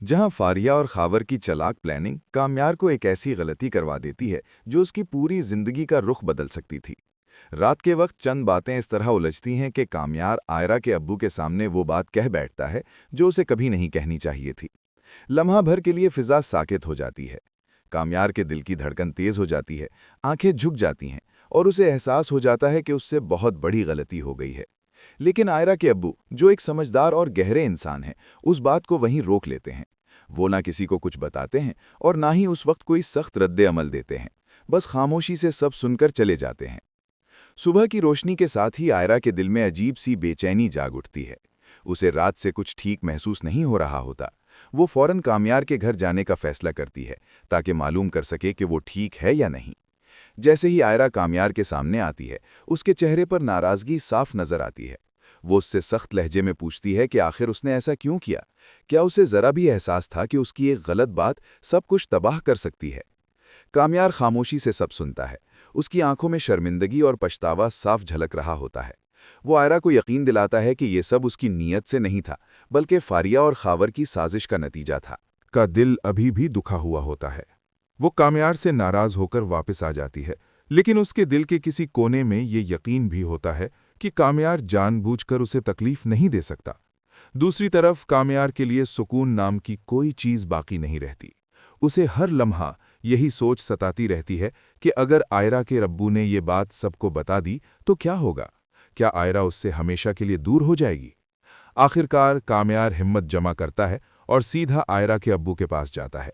जहां फारिया और खावर की चालाक प्लानिंग कामयार को एक ऐसी गलती करवा देती है जो उसकी पूरी जिंदगी का रुख बदल सकती थी। रात के वक्त चंद बातें इस तरह उलझती हैं कि कामयार आयरा के अब्बू के सामने वो बात कह बैठता है जो उसे कभी नहीं कहनी चाहिए थी। लम्हा भर के लिए फिजा साकित हो जाती है। कामयार के दिल की धड़कन तेज हो जाती है, आंखें झुक जाती हैं और उसे एहसास हो जाता है कि उससे बहुत बड़ी गलती हो गई है। लेकिन आयरा के अब्बू, जो एक समझदार और गहरे इंसान हैं, उस बात को वहीं रोक लेते हैं। वो ना किसी को कुछ बताते हैं और ना ही उस वक्त कोई सख्त रद्द अमल देते हैं, बस खामोशी से सब सुनकर चले जाते हैं। सुबह की रोशनी के साथ ही आयरा के दिल में अजीब सी बेचैनी जाग उठती है। उसे रात से कुछ ठीक महसूस नहीं हो रहा होता। वो फौरन कामयार के घर जाने का फैसला करती है ताकि मालूम कर सके कि वो ठीक है या नहीं। जैसे ही आयरा कामयार के सामने आती है, उसके चेहरे पर नाराजगी साफ नजर आती है। वो उससे सख्त लहजे में पूछती है कि आखिर उसने ऐसा क्यों किया। क्या उसे जरा भी एहसास था कि उसकी एक गलत बात सब कुछ तबाह कर सकती है? कामयार खामोशी से सब सुनता है। उसकी आंखों में शर्मिंदगी और पछतावा साफ झलक रहा होता है। वो आयरा को यकीन दिलाता है कि ये सब उसकी नीयत से नहीं था, बल्कि फारिया और खावर की साजिश का नतीजा था। का दिल अभी भी दुखा हुआ होता है। वो कामयार से नाराज होकर वापस आ जाती है, लेकिन उसके दिल के किसी कोने में ये यकीन भी होता है कि कामयार जानबूझकर उसे तकलीफ नहीं दे सकता। दूसरी तरफ कामयार के लिए सुकून नाम की कोई चीज बाकी नहीं रहती। उसे हर लम्हा यही सोच सताती रहती है कि अगर आयरा के रब्बू ने ये बात सबको बता दी तो क्या होगा? क्या आयरा उससे हमेशा के लिए दूर हो जाएगी? आखिरकार कामयार हिम्मत जमा करता है और सीधा आयरा के अब्बू के पास जाता है।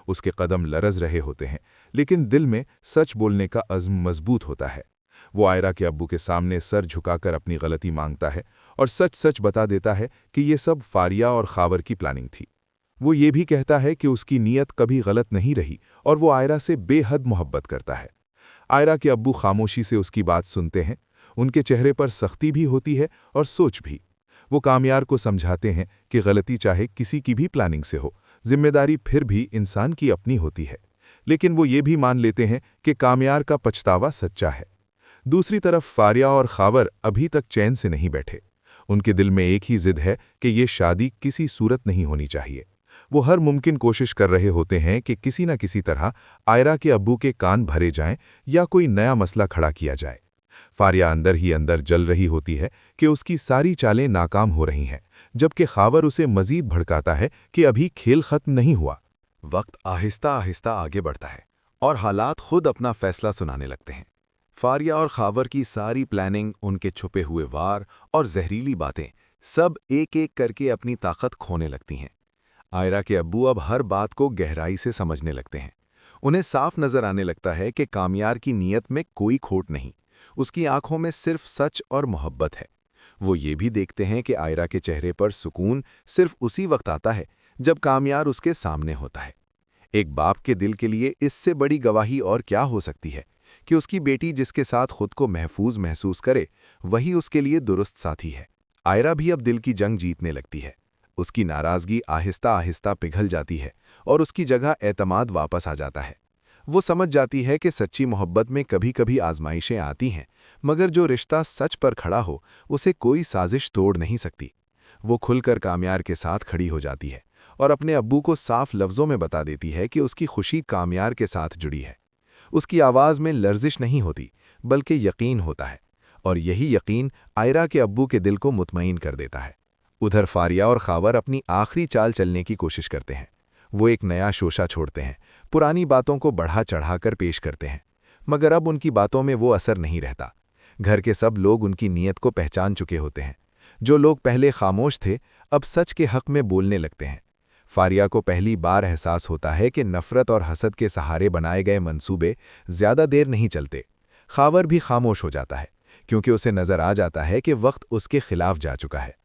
उसके कदम लरज रहे होते हैं, लेकिन दिल में सच बोलने का अज़्म मजबूत होता है। वो आयरा के अब्बू के सामने सर झुकाकर अपनी गलती मांगता है और सच सच बता देता है कि ये सब फारिया और खावर की प्लानिंग थी। वो ये भी कहता है कि उसकी नीयत कभी गलत नहीं रही और वो आयरा से बेहद मोहब्बत करता है। आयरा के अब्बू खामोशी से उसकी बात सुनते हैं। उनके चेहरे पर सख्ती भी होती है और सोच भी। वो कामयार को समझाते हैं कि गलती चाहे किसी की भी प्लानिंग से हो, जिम्मेदारी फिर भी इंसान की अपनी होती है। लेकिन वो ये भी मान लेते हैं कि कामयार का पछतावा सच्चा है। दूसरी तरफ फारिया और खावर अभी तक चैन से नहीं बैठे। उनके दिल में एक ही जिद है कि ये शादी किसी सूरत नहीं होनी चाहिए। वो हर मुमकिन कोशिश कर रहे होते हैं कि किसी न किसी तरह आयरा के अब्बू के कान भरे जाएं या कोई नया मसला खड़ा किया जाए। फारिया अंदर ही अंदर जल रही होती है कि उसकी सारी चालें नाकाम हो रही हैं, जबकि खावर उसे मजीद भड़काता है कि अभी खेल खत्म नहीं हुआ। वक्त आहिस्ता आहिस्ता आगे बढ़ता है और हालात खुद अपना फैसला सुनाने लगते हैं। फारिया और खावर की सारी प्लानिंग, उनके छुपे हुए वार और जहरीली बातें सब एक एक करके अपनी ताकत खोने लगती हैं। आयरा के अब्बू अब हर बात को गहराई से समझने लगते हैं। उन्हें साफ नजर आने लगता है कि कामयार की नीयत में कोई खोट नहीं, उसकी आंखों में सिर्फ सच और मोहब्बत है। वो ये भी देखते हैं कि आयरा के चेहरे पर सुकून सिर्फ उसी वक्त आता है जब कामयार उसके सामने होता है। एक बाप के दिल के लिए इससे बड़ी गवाही और क्या हो सकती है कि उसकी बेटी जिसके साथ खुद को महफूज महसूस करे, वही उसके लिए दुरुस्त साथी है। आयरा भी अब दिल की जंग जीतने लगती है। उसकी नाराजगी आहिस्ता आहिस्ता पिघल जाती है और उसकी जगह एतमाद वापस आ जाता है। वो समझ जाती है कि सच्ची मोहब्बत में कभी कभी आजमाइशें आती हैं, मगर जो रिश्ता सच पर खड़ा हो उसे कोई साजिश तोड़ नहीं सकती। वो खुलकर कामयार के साथ खड़ी हो जाती है और अपने अब्बू को साफ लफ्ज़ों में बता देती है कि उसकी खुशी कामयार के साथ जुड़ी है। उसकी आवाज़ में लर्जिश नहीं होती, बल्कि यकीन होता है, और यही यकीन आयरा के अब्बू के दिल को मुतमईन कर देता है। उधर फारिया और खावर अपनी आखिरी चाल चलने की कोशिश करते हैं। वो एक नया शोशा छोड़ते हैं, पुरानी बातों को बढ़ा चढ़ाकर पेश करते हैं, मगर अब उनकी बातों में वो असर नहीं रहता। घर के सब लोग उनकी नीयत को पहचान चुके होते हैं। जो लोग पहले खामोश थे, अब सच के हक में बोलने लगते हैं। फारिया को पहली बार एहसास होता है कि नफरत और हसद के सहारे बनाए गए मंसूबे ज़्यादा देर नहीं चलते। खावर भी खामोश हो जाता है, क्योंकि उसे नज़र आ जाता है कि वक्त उसके खिलाफ जा चुका है।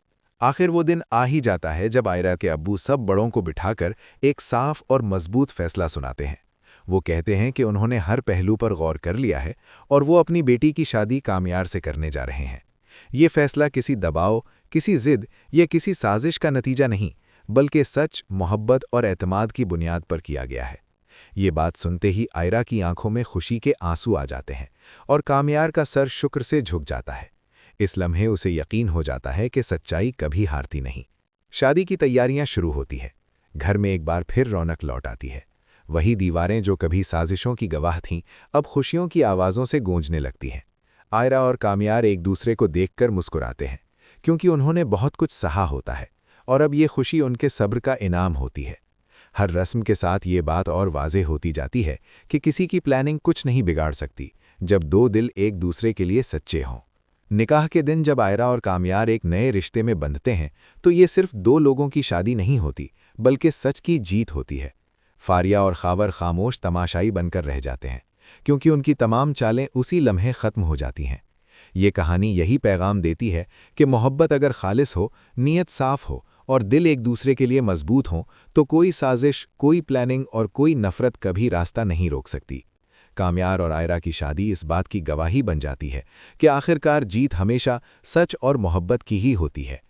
आखिर वो दिन आ ही जाता है जब आयरा के अब्बू सब बड़ों को बिठाकर एक साफ और मजबूत फैसला सुनाते हैं। वो कहते हैं कि उन्होंने हर पहलू पर गौर कर लिया है और वो अपनी बेटी की शादी कामयार से करने जा रहे हैं। ये फैसला किसी दबाव, किसी जिद या किसी साजिश का नतीजा नहीं, बल्कि सच, मोहब्बत और एतमाद की बुनियाद पर किया गया है। ये बात सुनते ही आयरा की आंखों में खुशी के आंसू आ जाते हैं और कामयार का सर शुक्र से झुक जाता है। इस लम्हे उसे यकीन हो जाता है कि सच्चाई कभी हारती नहीं। शादी की तैयारियां शुरू होती है। घर में एक बार फिर रौनक लौट आती है। वही दीवारें जो कभी साजिशों की गवाह थीं, अब खुशियों की आवाज़ों से गूंजने लगती हैं। आयरा और कामयार एक दूसरे को देखकर मुस्कुराते हैं, क्योंकि उन्होंने बहुत कुछ सहा होता है और अब ये खुशी उनके सब्र का इनाम होती है। हर रस्म के साथ ये बात और वाज़ेह होती जाती है कि किसी की प्लानिंग कुछ नहीं बिगाड़ सकती, जब दो दिल एक दूसरे के लिए सच्चे हों। निकाह के दिन जब आयरा और कामयार एक नए रिश्ते में बंधते हैं, तो ये सिर्फ दो लोगों की शादी नहीं होती, बल्कि सच की जीत होती है। फारिया और खावर खामोश तमाशाई बनकर रह जाते हैं, क्योंकि उनकी तमाम चालें उसी लम्हे ख़त्म हो जाती हैं। ये कहानी यही पैगाम देती है कि मोहब्बत अगर खालिस हो, नीयत साफ़ हो और दिल एक दूसरे के लिए मजबूत हों, तो कोई साजिश, कोई प्लानिंग और कोई नफ़रत कभी रास्ता नहीं रोक सकती। कामयार और आयरा की शादी इस बात की गवाही बन जाती है कि आखिरकार जीत हमेशा सच और मोहब्बत की ही होती है।